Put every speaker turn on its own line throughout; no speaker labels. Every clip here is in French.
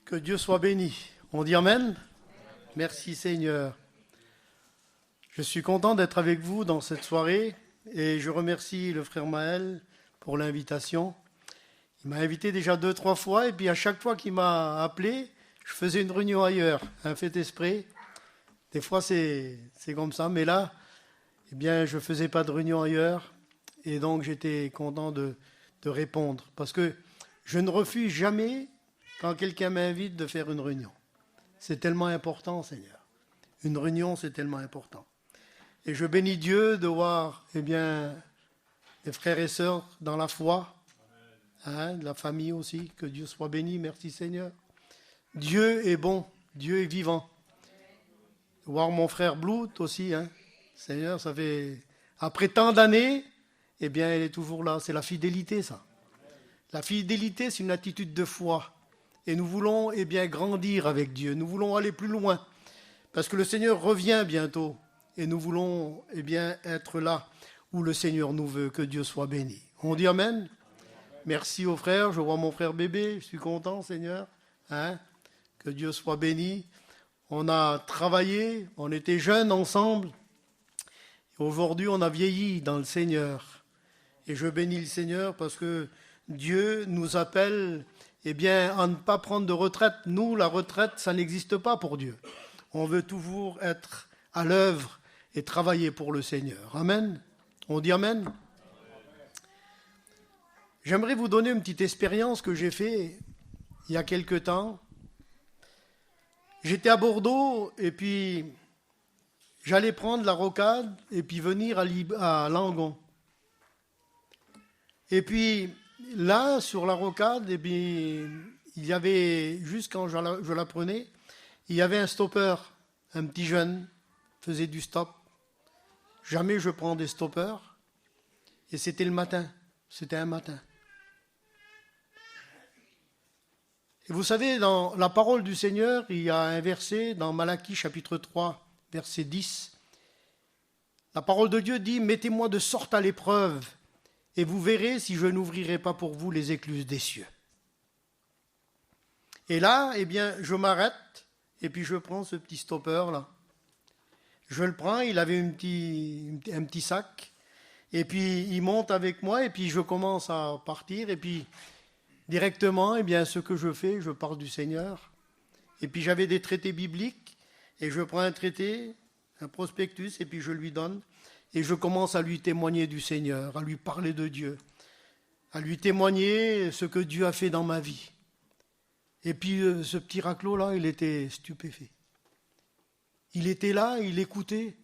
Que Dieu soit béni. On dit Amen. Merci Seigneur. Je suis content d'être avec vous dans cette soirée et je remercie le frère Maël pour l'invitation. Il m'a invité déjà 2-3 fois et puis à chaque fois qu'il m'a appelé, je faisais une réunion ailleurs, un fait exprès. Des fois c'est comme ça, mais là, eh bien, je ne faisais pas de réunion ailleurs et donc j'étais content de répondre parce que je ne refuse jamais quand quelqu'un m'invite de faire une réunion. C'est tellement important, Seigneur. Une réunion, c'est tellement important. Et je bénis Dieu de voir, eh bien, les frères et sœurs dans la foi, de la famille aussi, que Dieu soit béni. Merci, Seigneur. Dieu est bon, Dieu est vivant. Voir mon frère Blout aussi, Seigneur, ça fait, après tant d'années, eh bien, elle est toujours là. C'est la fidélité, ça. La fidélité, c'est une attitude de foi. Et nous voulons eh bien, grandir avec Dieu. Nous voulons aller plus loin. Parce que le Seigneur revient bientôt. Et nous voulons eh bien, être là où le Seigneur nous veut. Que Dieu soit béni. On dit Amen. Merci aux frères. Je vois mon frère bébé. Je suis content, Seigneur. Que Dieu soit béni. On a travaillé. On était jeunes ensemble. Aujourd'hui, on a vieilli dans le Seigneur. Et je bénis le Seigneur parce que Dieu nous appelle eh bien, à ne pas prendre de retraite. Nous, la retraite, ça n'existe pas pour Dieu. On veut toujours être à l'œuvre et travailler pour le Seigneur. Amen. On dit Amen. J'aimerais vous donner une petite expérience que j'ai faite il y a quelque temps. J'étais à Bordeaux et puis j'allais prendre la rocade et puis venir à Langon. Et puis là, sur la rocade, eh bien, il y avait, juste quand je la prenais, il y avait un stopper, un petit jeune, faisait du stop. Jamais je prends des stoppers. Et c'était le matin, c'était un matin. Et vous savez, dans la parole du Seigneur, il y a un verset dans Malachie chapitre 3, verset 10. La parole de Dieu dit « Mettez-moi de sorte à l'épreuve, et vous verrez si je n'ouvrirai pas pour vous les écluses des cieux. » Et là, eh bien, je m'arrête, et puis je prends ce petit stopper-là. Je le prends, il avait un petit sac, et puis il monte avec moi, et puis je commence à partir, et puis directement, eh bien, ce que je fais, je parle du Seigneur. Et puis j'avais des traités bibliques, et je prends un traité, un prospectus, et puis je lui donne. Et je commence à lui témoigner du Seigneur, à lui parler de Dieu, à lui témoigner ce que Dieu a fait dans ma vie. Et puis ce petit raclot-là, il était stupéfait. Il était là, il écoutait,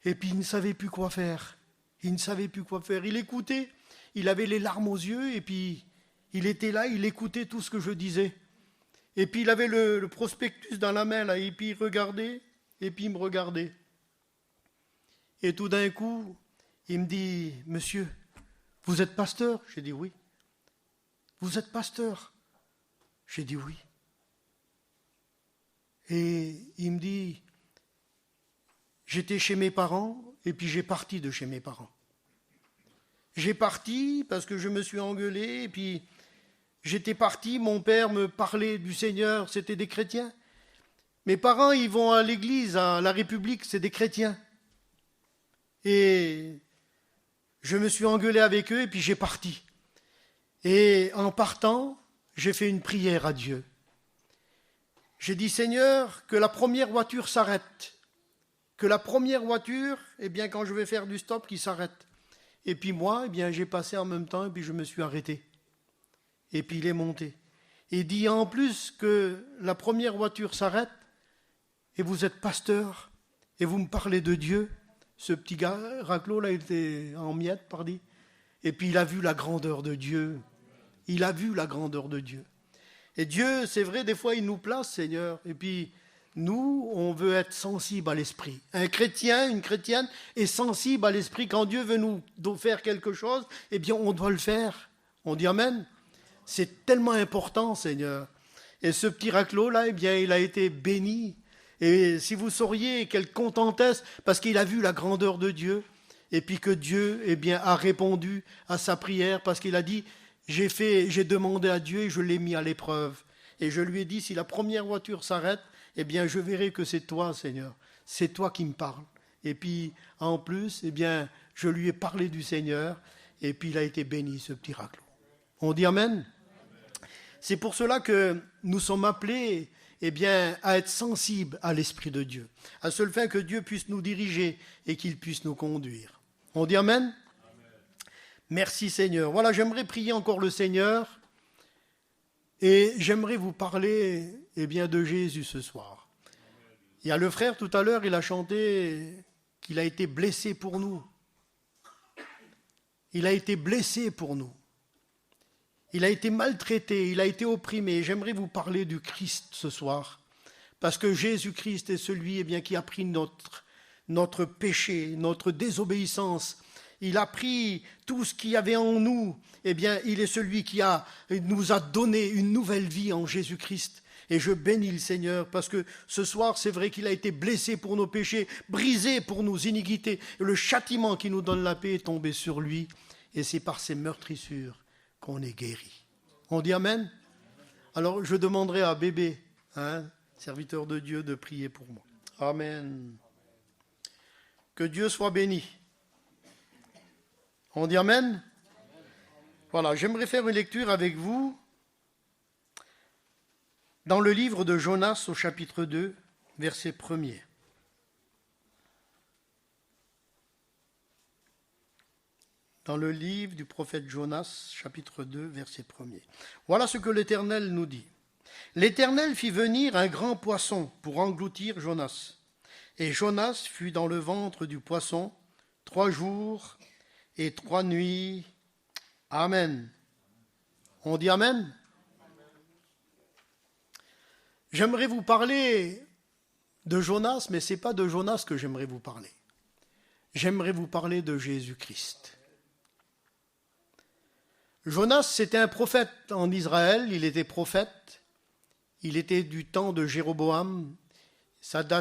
et puis il ne savait plus quoi faire. Il ne savait plus quoi faire. Il écoutait, il avait les larmes aux yeux, et puis il était là, il écoutait tout ce que je disais. Et puis il avait le prospectus dans la main, là, et puis il regardait, et puis il me regardait. Et tout d'un coup, il me dit « Monsieur, vous êtes pasteur ?» J'ai dit « Oui. »« Vous êtes pasteur ?» J'ai dit « Oui. » Et il me dit « J'étais chez mes parents et puis j'ai parti de chez mes parents. J'ai parti parce que je me suis engueulé et puis j'étais parti, mon père me parlait du Seigneur, c'était des chrétiens. Mes parents, ils vont à l'église, à la République, c'est des chrétiens. Et je me suis engueulé avec eux et puis j'ai parti. Et en partant, j'ai fait une prière à Dieu. J'ai dit, Seigneur, que la première voiture s'arrête. Que la première voiture, eh bien, quand je vais faire du stop, qu'il s'arrête. Et puis moi, eh bien, j'ai passé en même temps et puis je me suis arrêté. Et puis il est monté. Et il dit en plus que la première voiture s'arrête et vous êtes pasteur et vous me parlez de Dieu. Ce petit gars, raclot, là, il était en miettes, pardi. Et puis il a vu la grandeur de Dieu. Il a vu la grandeur de Dieu. Et Dieu, c'est vrai, des fois, il nous place, Seigneur. Et puis, nous, on veut être sensible à l'esprit. Un chrétien, une chrétienne est sensible à l'esprit. Quand Dieu veut nous faire quelque chose, eh bien, on doit le faire. On dit Amen. C'est tellement important, Seigneur. Et ce petit raclot, là, eh bien, il a été béni. Et si vous sauriez quelle contentesse, parce qu'il a vu la grandeur de Dieu, et puis que Dieu, eh bien, a répondu à sa prière, parce qu'il a dit, j'ai demandé à Dieu et je l'ai mis à l'épreuve. Et je lui ai dit, si la première voiture s'arrête, eh bien, je verrai que c'est toi, Seigneur. C'est toi qui me parles. Et puis, en plus, eh bien, je lui ai parlé du Seigneur. Et puis, il a été béni, ce petit raclot. On dit Amen. C'est pour cela que nous sommes appelés eh bien, à être sensibles à l'Esprit de Dieu, à ce fait que Dieu puisse nous diriger et qu'il puisse nous conduire. On dit Amen. Amen. Merci Seigneur. Voilà, j'aimerais prier encore le Seigneur et j'aimerais vous parler eh bien, de Jésus ce soir. Il y a le frère tout à l'heure, il a chanté qu'il a été blessé pour nous. Il a été blessé pour nous. Il a été maltraité, il a été opprimé. J'aimerais vous parler du Christ ce soir, parce que Jésus-Christ est celui eh bien, qui a pris notre péché, notre désobéissance. Il a pris tout ce qu'il y avait en nous. Eh bien, il est celui qui nous a donné une nouvelle vie en Jésus-Christ. Et je bénis le Seigneur, parce que ce soir, c'est vrai qu'il a été blessé pour nos péchés, brisé pour nos iniquités. Et le châtiment qui nous donne la paix est tombé sur lui, et c'est par ses meurtrissures qu'on est guéri. On dit Amen. Alors je demanderai à Bébé, serviteur de Dieu, de prier pour moi. Amen. Que Dieu soit béni. On dit Amen. Voilà, j'aimerais faire une lecture avec vous dans le livre de Jonas au chapitre 2, verset 1er. Dans le livre du prophète Jonas, chapitre 2, verset 1er. Voilà ce que l'Éternel nous dit. L'Éternel fit venir un grand poisson pour engloutir Jonas. Et Jonas fut dans le ventre du poisson 3 jours et 3 nuits. Amen. On dit Amen. J'aimerais vous parler de Jonas, mais ce n'est pas de Jonas que j'aimerais vous parler. J'aimerais vous parler de Jésus-Christ. Jonas, c'était un prophète en Israël, il était prophète, il était du temps de Jéroboam,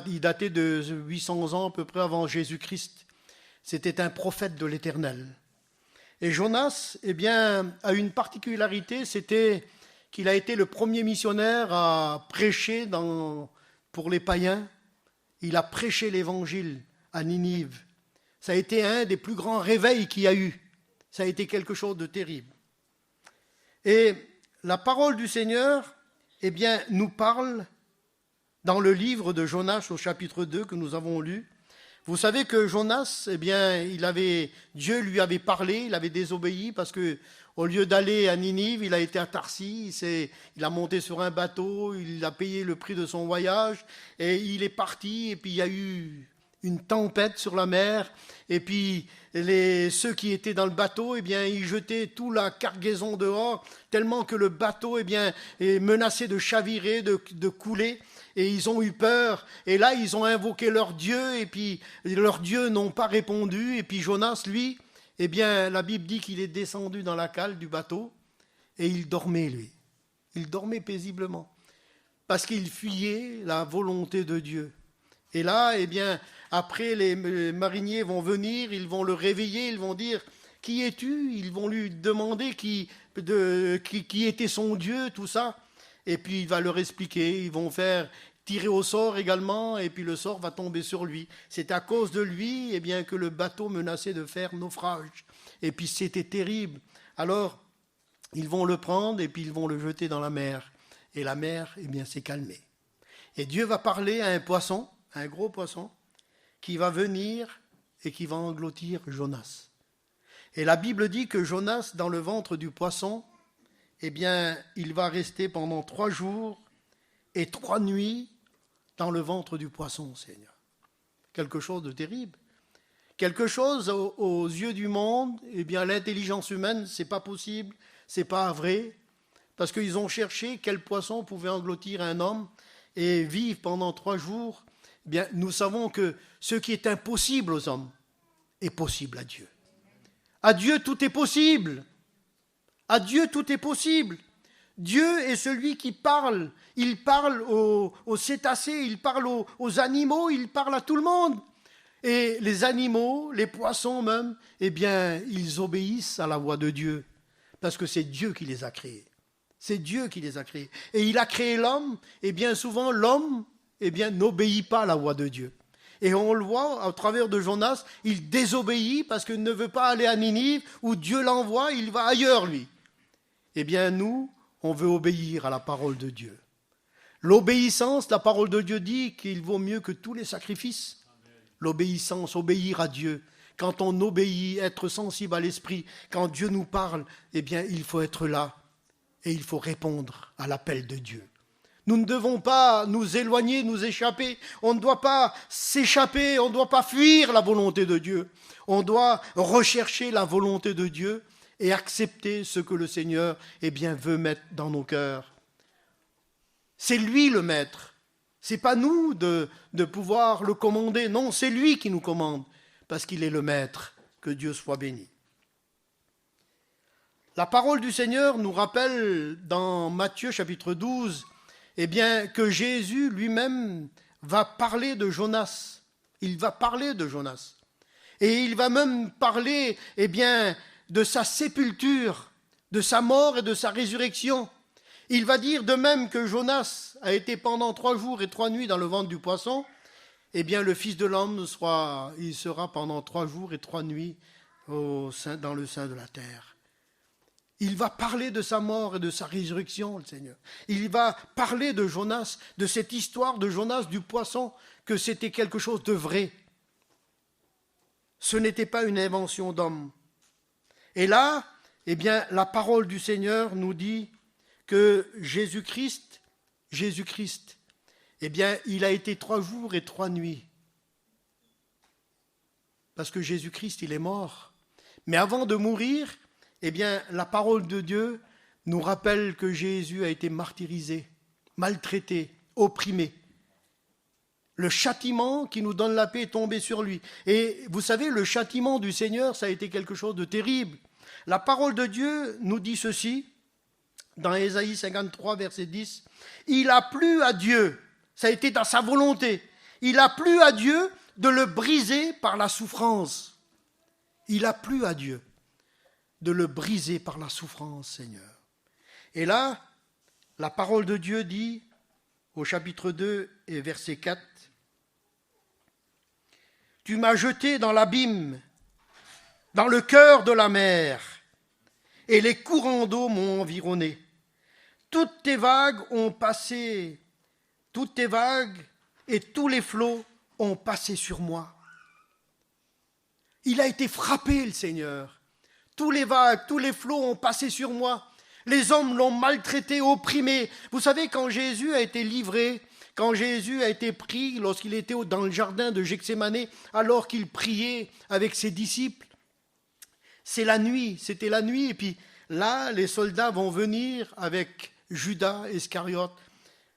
il datait de 800 ans à peu près avant Jésus-Christ. C'était un prophète de l'Éternel. Et Jonas, eh bien, a une particularité, c'était qu'il a été le premier missionnaire à prêcher pour les païens. Il a prêché l'évangile à Ninive. Ça a été un des plus grands réveils qu'il y a eu. Ça a été quelque chose de terrible. Et la parole du Seigneur, eh bien, nous parle dans le livre de Jonas au chapitre 2 que nous avons lu. Vous savez que Jonas, eh bien, Dieu lui avait parlé, il avait désobéi parce que au lieu d'aller à Ninive, il a été à Tarsis, il a monté sur un bateau, il a payé le prix de son voyage et il est parti et puis il y a eu une tempête sur la mer et puis ceux qui étaient dans le bateau, eh bien, ils jetaient toute la cargaison dehors tellement que le bateau eh bien, est menacé de chavirer, de couler. Et ils ont eu peur, et là ils ont invoqué leur Dieu, et puis leurs dieux n'ont pas répondu, et puis Jonas, lui, eh bien la Bible dit qu'il est descendu dans la cale du bateau, et il dormait lui, il dormait paisiblement, parce qu'il fuyait la volonté de Dieu. Et là, eh bien, après les mariniers vont venir, ils vont le réveiller, ils vont dire, qui es-tu ? Ils vont lui demander qui était son Dieu, tout ça. Et puis il va leur expliquer, ils vont faire tirer au sort également, et puis le sort va tomber sur lui. C'est à cause de lui eh bien, que le bateau menaçait de faire naufrage. Et puis c'était terrible. Alors, ils vont le prendre et puis ils vont le jeter dans la mer. Et la mer, eh bien, s'est calmée. Et Dieu va parler à un poisson, un gros poisson, qui va venir et qui va engloutir Jonas. Et la Bible dit que Jonas, dans le ventre du poisson, eh bien, il va rester pendant 3 jours et 3 nuits dans le ventre du poisson, Seigneur. Quelque chose de terrible. Quelque chose aux yeux du monde, eh bien, l'intelligence humaine, c'est pas possible, c'est pas vrai, parce qu'ils ont cherché quel poisson pouvait engloutir un homme et vivre pendant 3 jours. Eh bien, nous savons que ce qui est impossible aux hommes est possible à Dieu. À Dieu, tout est possible. À Dieu, tout est possible. Dieu est celui qui parle. Il parle aux cétacés, il parle aux animaux, il parle à tout le monde. Et les animaux, les poissons même, eh bien, ils obéissent à la voix de Dieu. Parce que c'est Dieu qui les a créés. C'est Dieu qui les a créés. Et il a créé l'homme, et bien souvent l'homme n'obéit pas à la voix de Dieu. Et on le voit au travers de Jonas, il désobéit parce qu'il ne veut pas aller à Ninive où Dieu l'envoie, il va ailleurs lui. Eh bien nous, on veut obéir à la parole de Dieu. L'obéissance, la parole de Dieu dit qu'il vaut mieux que tous les sacrifices. L'obéissance, obéir à Dieu. Quand on obéit, être sensible à l'esprit, quand Dieu nous parle, eh bien il faut être là et il faut répondre à l'appel de Dieu. Nous ne devons pas nous éloigner, nous échapper. On ne doit pas s'échapper, on ne doit pas fuir la volonté de Dieu. On doit rechercher la volonté de Dieu et accepter ce que le Seigneur veut mettre dans nos cœurs. C'est lui le maître. Ce n'est pas nous de pouvoir le commander. Non, c'est lui qui nous commande parce qu'il est le maître. Que Dieu soit béni. La parole du Seigneur nous rappelle dans Matthieu chapitre 12 que Jésus lui-même va parler de Jonas. Il va parler de Jonas. Et il va même parler de sa sépulture, de sa mort et de sa résurrection. Il va dire de même que Jonas a été pendant 3 jours et 3 nuits dans le ventre du poisson, le Fils de l'homme sera pendant 3 jours et 3 nuits dans le sein de la terre. Il va parler de sa mort et de sa résurrection, le Seigneur. Il va parler de Jonas, de cette histoire de Jonas du poisson, que c'était quelque chose de vrai. Ce n'était pas une invention d'homme. Et là, la parole du Seigneur nous dit que Jésus-Christ, il a été 3 jours et 3 nuits. Parce que Jésus-Christ, il est mort. Mais avant de mourir, la parole de Dieu nous rappelle que Jésus a été martyrisé, maltraité, opprimé. Le châtiment qui nous donne la paix est tombé sur lui. Et vous savez, le châtiment du Seigneur, ça a été quelque chose de terrible. La parole de Dieu nous dit ceci, dans Ésaïe 53, verset 10. Il a plu à Dieu, ça a été dans sa volonté, il a plu à Dieu de le briser par la souffrance. Il a plu à Dieu de le briser par la souffrance, Seigneur. Et là, la parole de Dieu dit, au chapitre 2 et verset 4, « Tu m'as jeté dans l'abîme, dans le cœur de la mer, et les courants d'eau m'ont environné. Toutes tes vagues et tous les flots ont passé sur moi. » Il a été frappé, le Seigneur. Tous les vagues, tous les flots ont passé sur moi. Les hommes l'ont maltraité, opprimé. Vous savez, quand Jésus a été livré, quand Jésus a été pris, lorsqu'il était dans le jardin de Gethsémanée, alors qu'il priait avec ses disciples, c'était la nuit, et puis là, les soldats vont venir avec Judas Iscariote,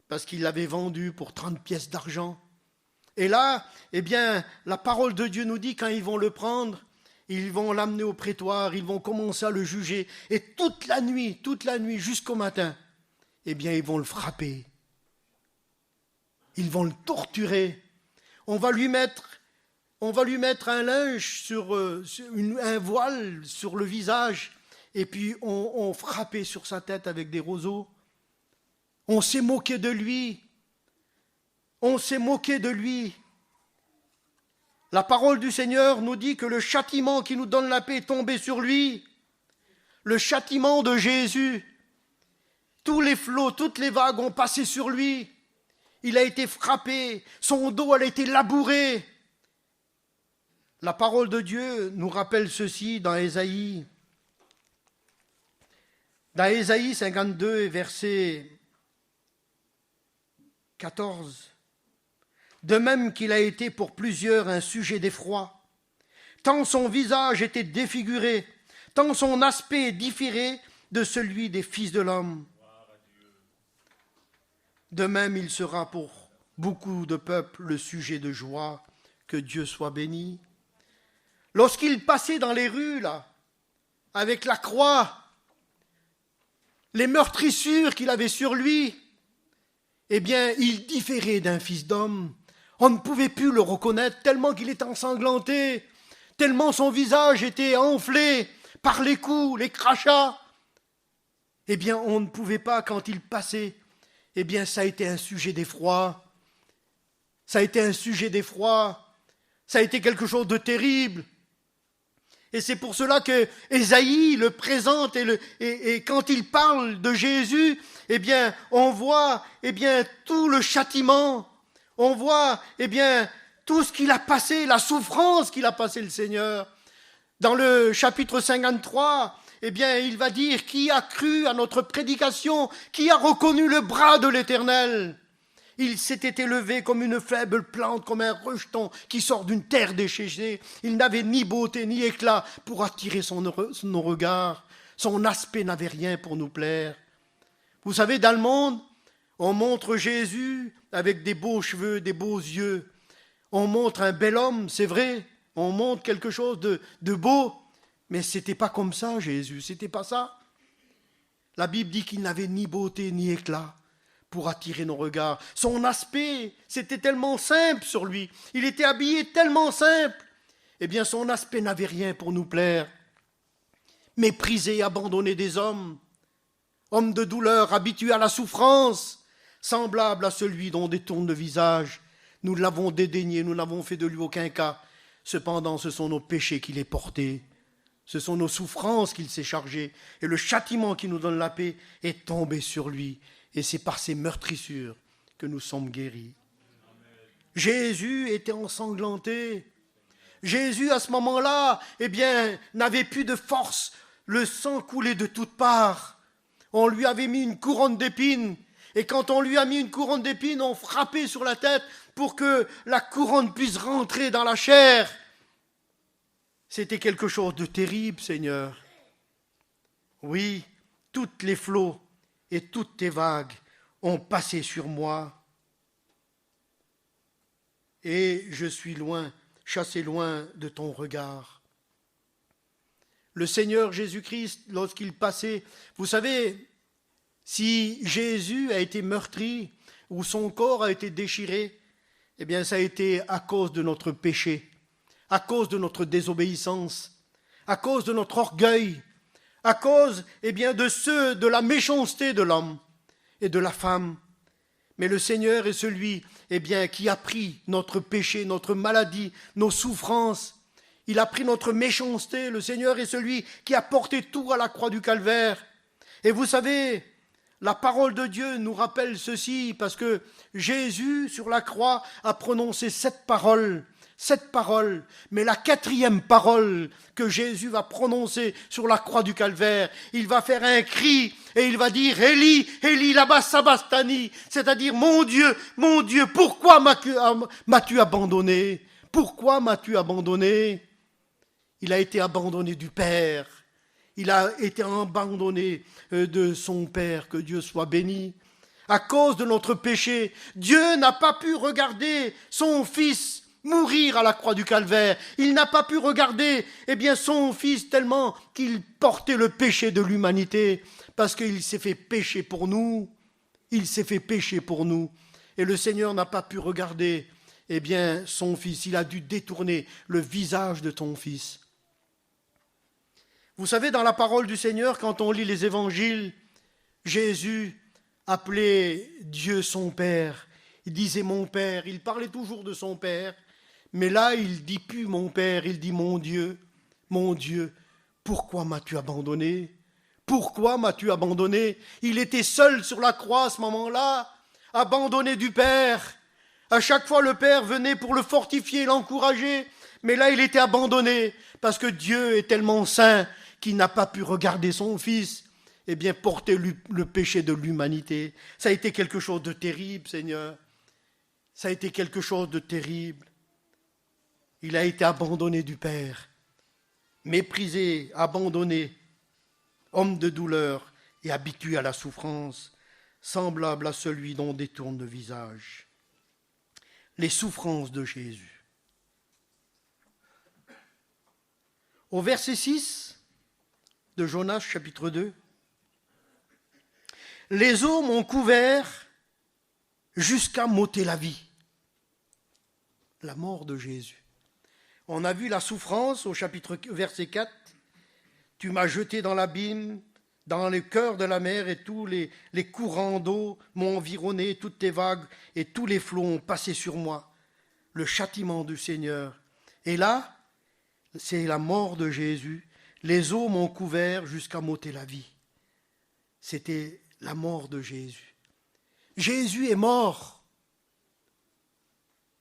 parce qu'il l'avait vendu pour 30 pièces d'argent. Et là, la parole de Dieu nous dit, quand ils vont le prendre, ils vont l'amener au prétoire, ils vont commencer à le juger. Et toute la nuit, jusqu'au matin, ils vont le frapper. Ils vont le torturer. On va lui mettre un linge un voile sur le visage. Et puis on frappait sur sa tête avec des roseaux. On s'est moqué de lui. La parole du Seigneur nous dit que le châtiment qui nous donne la paix est tombé sur lui. Le châtiment de Jésus. Tous les flots, toutes les vagues ont passé sur lui. Il a été frappé. Son dos a été labouré. La parole de Dieu nous rappelle ceci dans Ésaïe. Dans Ésaïe 52, verset 14. De même qu'il a été pour plusieurs un sujet d'effroi, tant son visage était défiguré, tant son aspect différait de celui des fils de l'homme. De même, il sera pour beaucoup de peuples le sujet de joie, que Dieu soit béni. Lorsqu'il passait dans les rues, là, avec la croix, les meurtrissures qu'il avait sur lui, il différait d'un fils d'homme. On ne pouvait plus le reconnaître tellement qu'il était ensanglanté, tellement son visage était enflé par les coups, les crachats. eh bien, on ne pouvait pas, quand il passait, eh bien, ça a été un sujet d'effroi. Ça a été un sujet d'effroi. Ça a été quelque chose de terrible. Et c'est pour cela que Ésaïe le présente et quand il parle de Jésus, eh bien, on voit, eh bien, tout le châtiment. On voit, eh bien, tout ce qu'il a passé, la souffrance qu'il a passé le Seigneur. Dans le chapitre 53, eh bien, il va dire, qui a cru à notre prédication, qui a reconnu le bras de l'Éternel? Il s'était élevé comme une faible plante, comme un rejeton qui sort d'une terre déséchée. Il n'avait ni beauté ni éclat pour attirer nos regards. Son aspect n'avait rien pour nous plaire. Vous savez, dans le monde, on montre Jésus avec des beaux cheveux, des beaux yeux. On montre un bel homme, c'est vrai. On montre quelque chose de beau. Mais ce n'était pas comme ça, Jésus. C'était pas ça. La Bible dit qu'il n'avait ni beauté ni éclat pour attirer nos regards. Son aspect, c'était tellement simple sur lui. Il était habillé tellement simple. Eh bien, son aspect n'avait rien pour nous plaire. Méprisé et abandonné des hommes, homme de douleur, habitué à la souffrance, semblable à celui dont détourne le visage. Nous l'avons dédaigné, nous n'avons fait de lui aucun cas. Cependant, ce sont nos péchés qu'il est porté. Ce sont nos souffrances qu'il s'est chargé. Et le châtiment qui nous donne la paix est tombé sur lui. Et c'est par ses meurtrissures que nous sommes guéris. Amen. Jésus était ensanglanté. Jésus, à ce moment-là, eh bien, n'avait plus de force. Le sang coulait de toutes parts. On lui avait mis une couronne d'épines. Et quand on lui a mis une couronne d'épines, on frappait sur la tête pour que la couronne puisse rentrer dans la chair. C'était quelque chose de terrible, Seigneur. Oui, toutes les flots et toutes tes vagues ont passé sur moi. Et je suis loin, chassé loin de ton regard. Le Seigneur Jésus-Christ, lorsqu'il passait, vous savez, si Jésus a été meurtri ou son corps a été déchiré, eh bien ça a été à cause de notre péché, à cause de notre désobéissance, à cause de notre orgueil, à cause, eh bien, de la méchanceté de l'homme et de la femme. Mais le Seigneur est celui, eh bien, qui a pris notre péché, notre maladie, nos souffrances. Il a pris notre méchanceté. Le Seigneur est celui qui a porté tout à la croix du Calvaire. Et vous savez, la parole de Dieu nous rappelle ceci, parce que Jésus, sur la croix, a prononcé cette parole, mais la 4e parole que Jésus va prononcer sur la croix du Calvaire, il va faire un cri et il va dire « Élie, Élie, lama sabachthani », c'est-à-dire « Mon Dieu, pourquoi m'as-tu abandonné ? Pourquoi m'as-tu abandonné ?» Il a été abandonné du Père, il a été abandonné de son Père, que Dieu soit béni. À cause de notre péché, Dieu n'a pas pu regarder son Fils mourir à la croix du Calvaire. Il n'a pas pu regarder, eh bien, son Fils tellement qu'il portait le péché de l'humanité, parce qu'il s'est fait pécher pour nous. Il s'est fait pécher pour nous. Et le Seigneur n'a pas pu regarder, eh bien, son Fils. Il a dû détourner le visage de ton Fils. Vous savez, dans la parole du Seigneur, quand on lit les évangiles, Jésus appelait Dieu son Père. Il disait mon Père. Il parlait toujours de son Père. Mais là, il dit plus mon Père, il dit mon Dieu, pourquoi m'as-tu abandonné ? Pourquoi m'as-tu abandonné ? Il était seul sur la croix à ce moment-là, abandonné du Père. À chaque fois, le Père venait pour le fortifier, l'encourager, mais là, il était abandonné, parce que Dieu est tellement saint qu'il n'a pas pu regarder son Fils, eh bien, porter le péché de l'humanité. Ça a été quelque chose de terrible, Seigneur. Ça a été quelque chose de terrible. Il a été abandonné du Père, méprisé, abandonné, homme de douleur et habitué à la souffrance, semblable à celui dont détourne le visage. Les souffrances de Jésus. Au verset 6 de Jonas, chapitre 2, « Les eaux m'ont couvert jusqu'à m'ôter la vie. » La mort de Jésus. On a vu la souffrance au verset 4. « Tu m'as jeté dans l'abîme, dans le cœur de la mer, et tous les courants d'eau m'ont environné, toutes les vagues et tous les flots ont passé sur moi. Le châtiment du Seigneur. Et là, c'est la mort de Jésus. Les eaux m'ont couvert jusqu'à m'ôter la vie. C'était la mort de Jésus. Jésus est mort.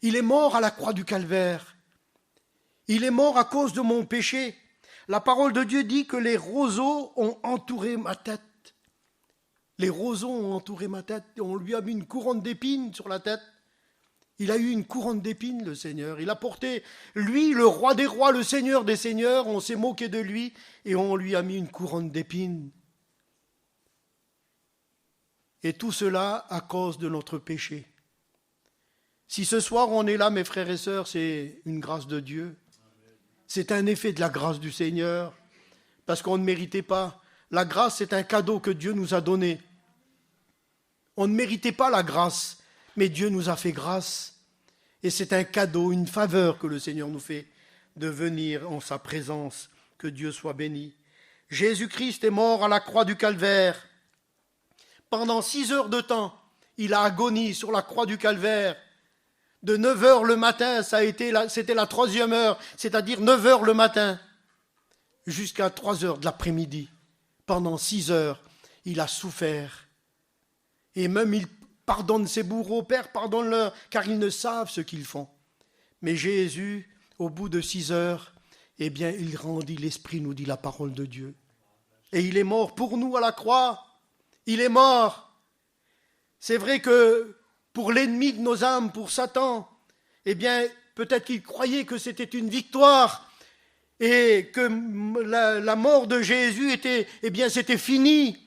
Il est mort à la croix du Calvaire. Il est mort à cause de mon péché. La parole de Dieu dit que les roseaux ont entouré ma tête. Les roseaux ont entouré ma tête. On lui a mis une couronne d'épines sur la tête. Il a eu une couronne d'épines, le Seigneur. Il a porté, lui, le roi des rois, le Seigneur des seigneurs. On s'est moqué de lui et on lui a mis une couronne d'épines. Et tout cela à cause de notre péché. Si ce soir on est là, mes frères et sœurs, c'est une grâce de Dieu. C'est un effet de la grâce du Seigneur, parce qu'on ne méritait pas. La grâce, c'est un cadeau que Dieu nous a donné. On ne méritait pas la grâce, mais Dieu nous a fait grâce. Et c'est un cadeau, une faveur que le Seigneur nous fait de venir en sa présence. Que Dieu soit béni. Jésus-Christ est mort à la croix du Calvaire. Pendant 6 heures de temps, il a agonisé sur la croix du Calvaire. De 9 heures le matin, c'était la 3e heure, c'est-à-dire 9 heures le matin, jusqu'à 3 heures de l'après-midi. Pendant 6 heures, il a souffert. Et même il pardonne ses bourreaux, Père, pardonne-leur, car ils ne savent ce qu'ils font. Mais Jésus, au bout de 6 heures, eh bien, il rendit l'esprit, nous dit la parole de Dieu. Et il est mort pour nous à la croix. Il est mort. C'est vrai que pour l'ennemi de nos âmes, pour Satan, eh bien, peut-être qu'il croyait que c'était une victoire et que la mort de Jésus était, eh bien, c'était fini.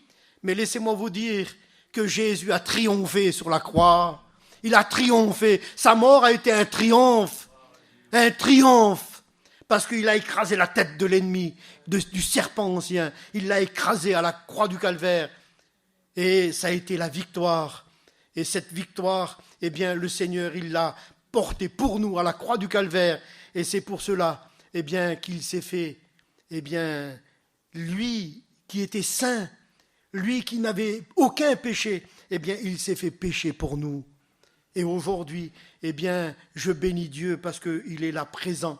Mais laissez-moi vous dire que Jésus a triomphé sur la croix. Il a triomphé. Sa mort a été un triomphe. Un triomphe. Parce qu'il a écrasé la tête de l'ennemi, du serpent ancien. Il l'a écrasé à la croix du Calvaire. Et ça a été la victoire. Et cette victoire, eh bien, le Seigneur, il l'a portée pour nous à la croix du Calvaire. Et c'est pour cela, eh bien, qu'il s'est fait, eh bien, lui qui était saint, lui qui n'avait aucun péché, eh bien, il s'est fait pécher pour nous. Et aujourd'hui, eh bien, je bénis Dieu parce qu'il est là présent.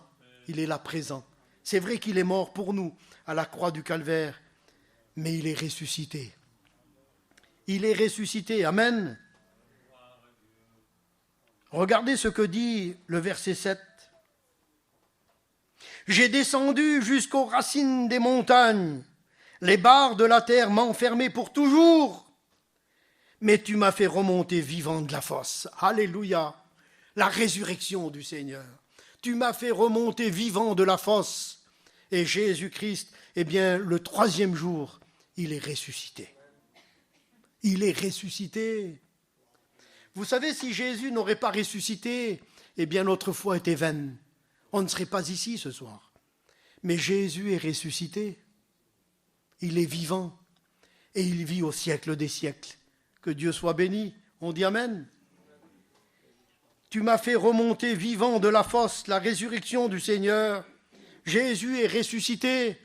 Il est là présent. C'est vrai qu'il est mort pour nous à la croix du Calvaire, mais il est ressuscité. Il est ressuscité. Amen. Regardez ce que dit le verset 7. J'ai descendu jusqu'aux racines des montagnes. Les barres de la terre m'enfermaient pour toujours. Mais tu m'as fait remonter vivant de la fosse. Alléluia. La résurrection du Seigneur. Tu m'as fait remonter vivant de la fosse. Et Jésus-Christ, eh bien, le 3e jour, il est ressuscité. Il est ressuscité. Vous savez, si Jésus n'aurait pas ressuscité, eh bien notre foi était vaine. On ne serait pas ici ce soir. Mais Jésus est ressuscité. Il est vivant. Et il vit au siècle des siècles. Que Dieu soit béni. On dit Amen. Tu m'as fait remonter vivant de la fosse, la résurrection du Seigneur. Jésus est ressuscité.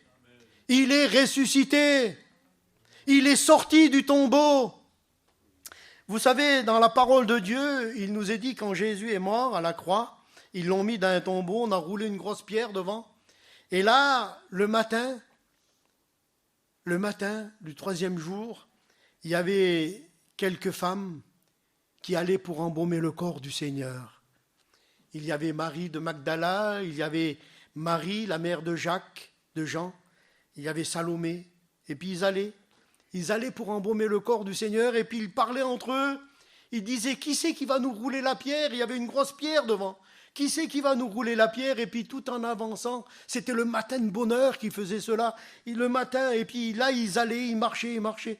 Il est ressuscité. Il est sorti du tombeau. Vous savez, dans la parole de Dieu, il nous est dit quand Jésus est mort à la croix, ils l'ont mis dans un tombeau, on a roulé une grosse pierre devant. Et là, le matin du 3e jour, il y avait quelques femmes qui allaient pour embaumer le corps du Seigneur. Il y avait Marie de Magdala, il y avait Marie, la mère de Jacques, de Jean, il y avait Salomé, et puis ils allaient pour embaumer le corps du Seigneur, et puis ils parlaient entre eux, ils disaient, qui c'est qui va nous rouler la pierre? Il y avait une grosse pierre devant. Qui c'est qui va nous rouler la pierre? Et puis tout en avançant, c'était le matin de bonheur qui faisait cela. Et le matin, et puis là, ils allaient, ils marchaient.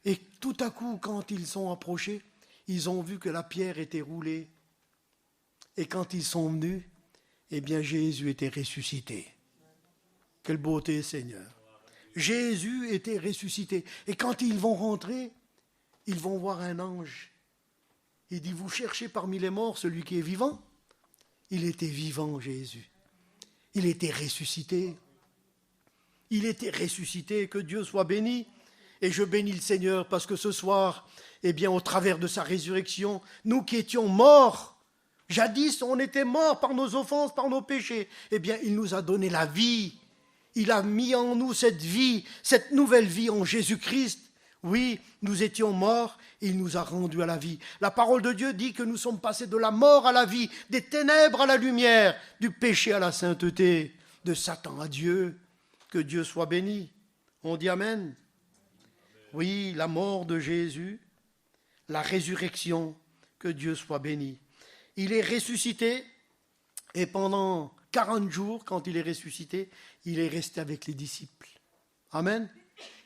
Et tout à coup, quand ils sont approchés, ils ont vu que la pierre était roulée. Et quand ils sont venus, eh bien Jésus était ressuscité. Quelle beauté, Seigneur. Jésus était ressuscité. Et quand ils vont rentrer, ils vont voir un ange. Il dit, vous cherchez parmi les morts celui qui est vivant? Il était vivant, Jésus. Il était ressuscité. Il était ressuscité, que Dieu soit béni. Et je bénis le Seigneur parce que ce soir, eh bien, au travers de sa résurrection, nous qui étions morts, jadis on était morts par nos offenses, par nos péchés, eh bien, il nous a donné la vie. Il a mis en nous cette vie, cette nouvelle vie en Jésus-Christ. Oui, nous étions morts, et il nous a rendus à la vie. La parole de Dieu dit que nous sommes passés de la mort à la vie, des ténèbres à la lumière, du péché à la sainteté, de Satan à Dieu. Que Dieu soit béni. On dit Amen. Oui, la mort de Jésus, la résurrection, que Dieu soit béni. Il est ressuscité, et pendant 40 jours, quand il est ressuscité, il est resté avec les disciples. Amen.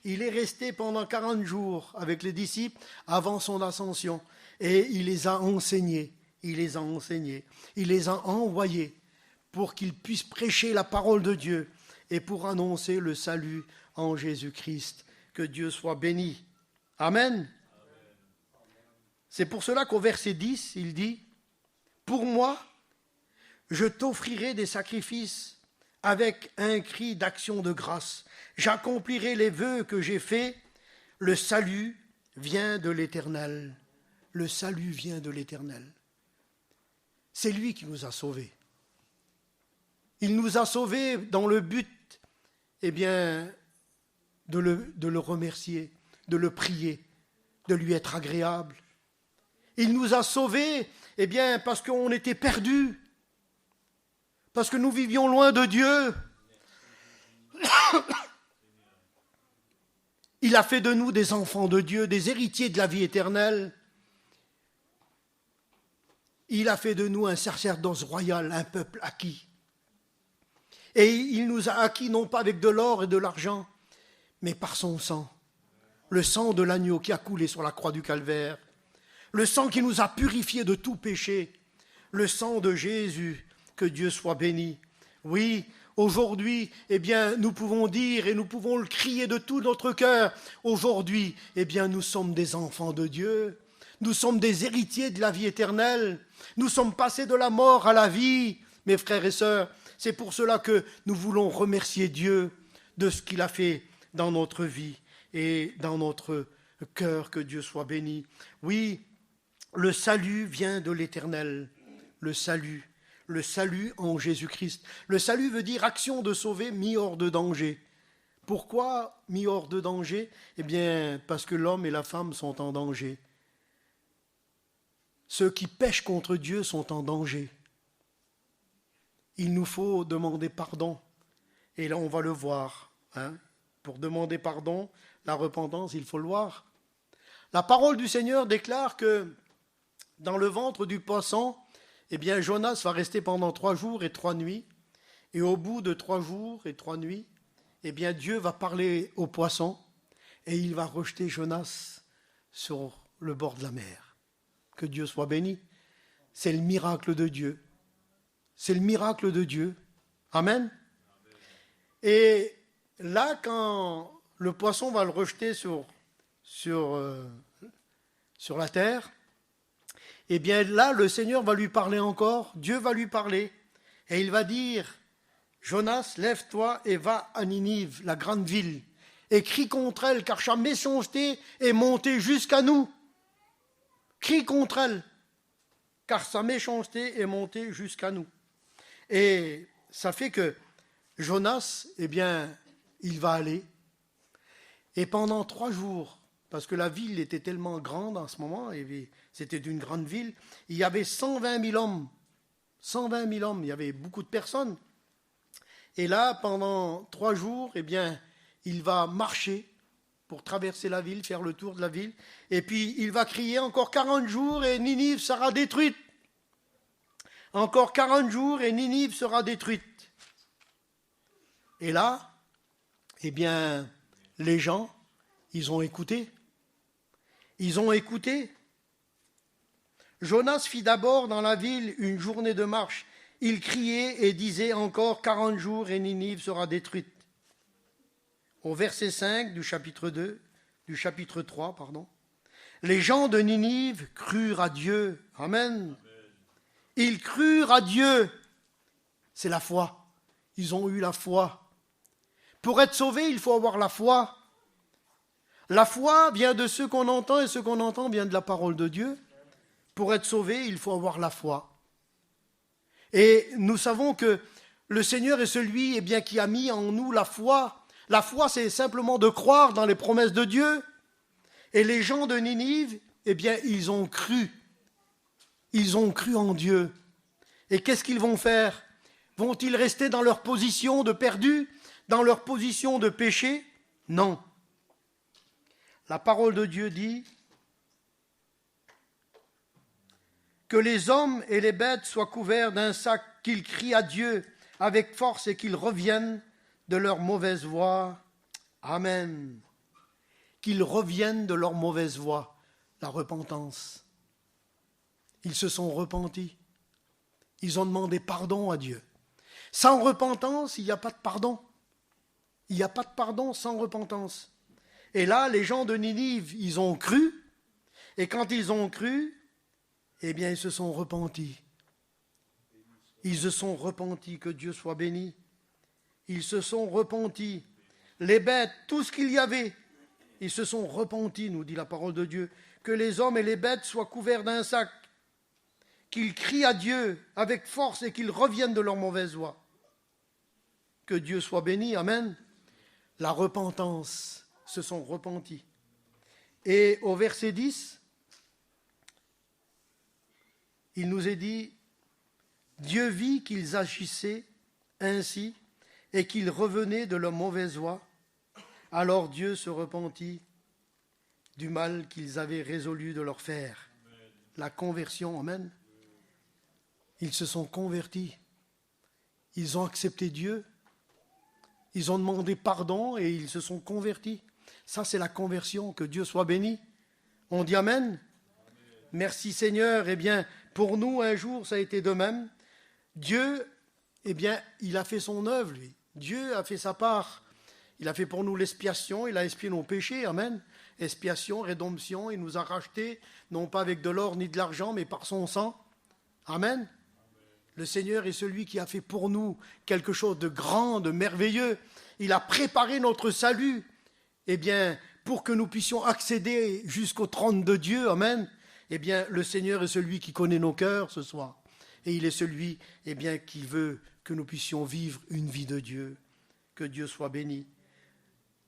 Il est resté pendant 40 jours avec les disciples avant son ascension. Et il les a enseignés, il les a envoyés pour qu'ils puissent prêcher la parole de Dieu et pour annoncer le salut en Jésus-Christ. Que Dieu soit béni. Amen. C'est pour cela qu'au verset 10, il dit « Pour moi, je t'offrirai des sacrifices avec un cri d'action de grâce. J'accomplirai les vœux que j'ai faits. Le salut vient de l'Éternel. » Le salut vient de l'Éternel. C'est lui qui nous a sauvés. Il nous a sauvés dans le but, eh bien, de le remercier, de le prier, de lui être agréable. Il nous a sauvés, eh bien, parce qu'on était perdus, parce que nous vivions loin de Dieu. Il a fait de nous des enfants de Dieu, des héritiers de la vie éternelle. Il a fait de nous un sacerdoce royal, un peuple acquis. Et il nous a acquis non pas avec de l'or et de l'argent, mais par son sang. Le sang de l'agneau qui a coulé sur la croix du Calvaire. Le sang qui nous a purifiés de tout péché. Le sang de Jésus, que Dieu soit béni. Oui, aujourd'hui, eh bien, nous pouvons dire et nous pouvons le crier de tout notre cœur. Aujourd'hui, eh bien, nous sommes des enfants de Dieu. Nous sommes des héritiers de la vie éternelle. Nous sommes passés de la mort à la vie, mes frères et sœurs. C'est pour cela que nous voulons remercier Dieu de ce qu'il a fait dans notre vie et dans notre cœur. Que Dieu soit béni. Oui, le salut vient de l'Éternel. Le salut en Jésus-Christ. Le salut veut dire action de sauver, mis hors de danger. Pourquoi mis hors de danger ? Eh bien, parce que l'homme et la femme sont en danger. Ceux qui pêchent contre Dieu sont en danger. Il nous faut demander pardon. Et là, on va le voir. Pour demander pardon, la repentance, il faut le voir. La parole du Seigneur déclare que dans le ventre du poisson, eh bien, Jonas va rester pendant 3 jours et 3 nuits. Et au bout de 3 jours et 3 nuits, eh bien, Dieu va parler au poisson et il va rejeter Jonas sur le bord de la mer. Que Dieu soit béni. C'est le miracle de Dieu. C'est le miracle de Dieu. Amen. Et là, quand le poisson va le rejeter sur la terre, eh bien là, le Seigneur va lui parler encore, Dieu va lui parler, et il va dire, Jonas, lève-toi et va à Ninive, la grande ville, et crie contre elle, car sa méchanceté est montée jusqu'à nous. Crie contre elle, car sa méchanceté est montée jusqu'à nous. Et ça fait que Jonas, eh bien, il va aller, et pendant 3 jours, parce que la ville était tellement grande en ce moment, et c'était d'une grande ville, il y avait 120 000 hommes. 120 000 hommes, il y avait beaucoup de personnes. Et là, pendant 3 jours, eh bien, il va marcher pour traverser la ville, faire le tour de la ville. Et puis, il va crier encore 40 jours et Ninive sera détruite. Encore 40 jours et Ninive sera détruite. Et là, eh bien, les gens, ils ont écouté. Ils ont écouté. Jonas fit d'abord dans la ville une journée de marche. Il criait et disait encore 40 jours et Ninive sera détruite. Au verset 5 du chapitre 3, les gens de Ninive crurent à Dieu. Amen. Ils crurent à Dieu. C'est la foi. Ils ont eu la foi. Pour être sauvé, il faut avoir la foi. La foi vient de ce qu'on entend et ce qu'on entend vient de la parole de Dieu. Pour être sauvé, il faut avoir la foi. Et nous savons que le Seigneur est celui qui a mis en nous la foi. La foi, c'est simplement de croire dans les promesses de Dieu. Et les gens de Ninive, ils ont cru. Ils ont cru en Dieu. Et qu'est-ce qu'ils vont faire? Vont-ils rester dans leur position de perdus, dans leur position de péché? Non. La parole de Dieu dit que les hommes et les bêtes soient couverts d'un sac, qu'ils crient à Dieu avec force et qu'ils reviennent de leur mauvaise voie. Amen. Qu'ils reviennent de leur mauvaise voie, la repentance. Ils se sont repentis. Ils ont demandé pardon à Dieu. Sans repentance, il n'y a pas de pardon. Il n'y a pas de pardon sans repentance. Et là, les gens de Ninive, ils ont cru. Et quand ils ont cru, ils se sont repentis. Ils se sont repentis, que Dieu soit béni. Ils se sont repentis. Les bêtes, tout ce qu'il y avait, ils se sont repentis, nous dit la parole de Dieu. Que les hommes et les bêtes soient couverts d'un sac. Qu'ils crient à Dieu avec force et qu'ils reviennent de leur mauvaise voie. Que Dieu soit béni, amen. La repentance, se sont repentis. Et au verset 10, il nous est dit, Dieu vit qu'ils agissaient ainsi et qu'ils revenaient de leur mauvaise voie. Alors Dieu se repentit du mal qu'ils avaient résolu de leur faire. La conversion, amen. Ils se sont convertis. Ils ont accepté Dieu. Ils ont demandé pardon et ils se sont convertis. Ça, c'est la conversion. Que Dieu soit béni. On dit amen. Amen. Merci Seigneur. Pour nous, un jour, ça a été de même. Dieu, il a fait son œuvre, lui. Dieu a fait sa part. Il a fait pour nous l'expiation. Il a expié nos péchés. Amen. Expiation, rédemption. Il nous a rachetés, non pas avec de l'or ni de l'argent, mais par son sang. Amen. Le Seigneur est celui qui a fait pour nous quelque chose de grand, de merveilleux. Il a préparé notre salut, pour que nous puissions accéder jusqu'au trône de Dieu. Amen. Le Seigneur est celui qui connaît nos cœurs ce soir. Et il est celui, qui veut que nous puissions vivre une vie de Dieu. Que Dieu soit béni.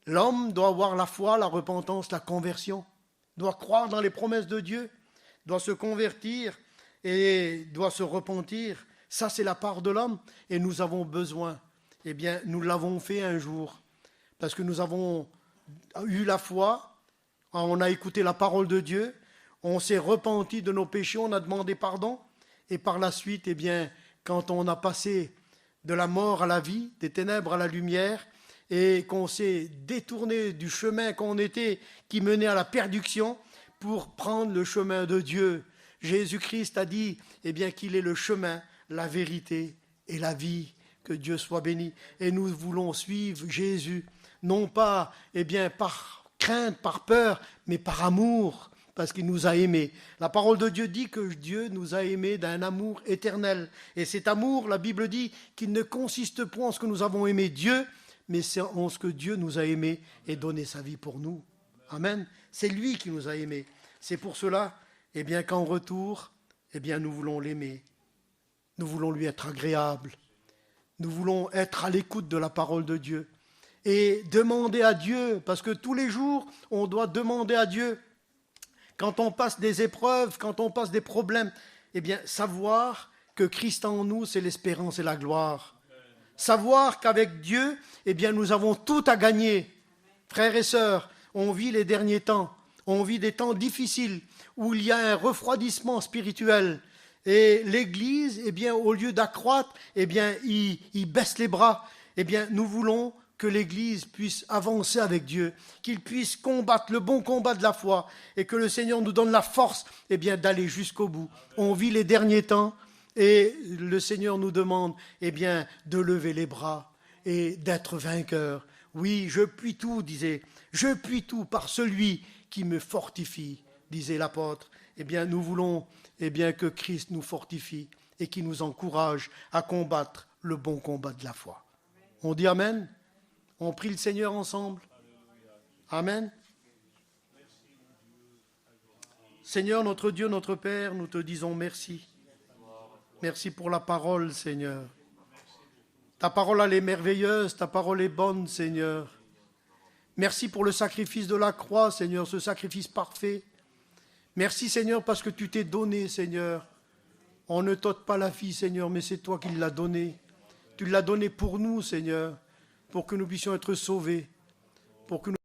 L'homme doit avoir la foi, la repentance, la conversion. Doit croire dans les promesses de Dieu. Doit se convertir et doit se repentir. Ça, c'est la part de l'homme et nous avons besoin. Nous l'avons fait un jour parce que nous avons eu la foi, on a écouté la parole de Dieu, on s'est repenti de nos péchés, on a demandé pardon et par la suite, quand on a passé de la mort à la vie, des ténèbres à la lumière et qu'on s'est détourné du chemin qu'on était, qui menait à la perdition pour prendre le chemin de Dieu. Jésus-Christ a dit qu'il est le chemin, la vérité et la vie. Que Dieu soit béni. Et nous voulons suivre Jésus, non pas par crainte, par peur, mais par amour, parce qu'il nous a aimés. La parole de Dieu dit que Dieu nous a aimés d'un amour éternel. Et cet amour, la Bible dit qu'il ne consiste point en ce que nous avons aimé Dieu, mais c'est en ce que Dieu nous a aimés et donné sa vie pour nous. Amen. C'est lui qui nous a aimés. C'est pour cela qu'en retour, nous voulons l'aimer. Nous voulons lui être agréables. Nous voulons être à l'écoute de la parole de Dieu. Et demander à Dieu, parce que tous les jours, on doit demander à Dieu. Quand on passe des épreuves, quand on passe des problèmes, savoir que Christ en nous, c'est l'espérance et la gloire. Savoir qu'avec Dieu, nous avons tout à gagner. Frères et sœurs, on vit les derniers temps. On vit des temps difficiles où il y a un refroidissement spirituel. Et l'Église, au lieu d'accroître, il baisse les bras. Nous voulons que l'Église puisse avancer avec Dieu, qu'il puisse combattre le bon combat de la foi et que le Seigneur nous donne la force d'aller jusqu'au bout. On vit les derniers temps et le Seigneur nous demande de lever les bras et d'être vainqueur. Oui, je puis tout, je puis tout par celui qui me fortifie, disait l'apôtre. Nous voulons que Christ nous fortifie et qui nous encourage à combattre le bon combat de la foi. On dit Amen. On prie le Seigneur ensemble. Amen. Seigneur, notre Dieu, notre Père, nous te disons merci. Merci pour la parole, Seigneur. Ta parole, elle est merveilleuse, ta parole est bonne, Seigneur. Merci pour le sacrifice de la croix, Seigneur, ce sacrifice parfait. Merci, Seigneur, parce que tu t'es donné, Seigneur. On ne t'ôte pas la fille, Seigneur, mais c'est toi qui l'as donnée. Tu l'as donnée pour nous, Seigneur, pour que nous puissions être sauvés, pour que nous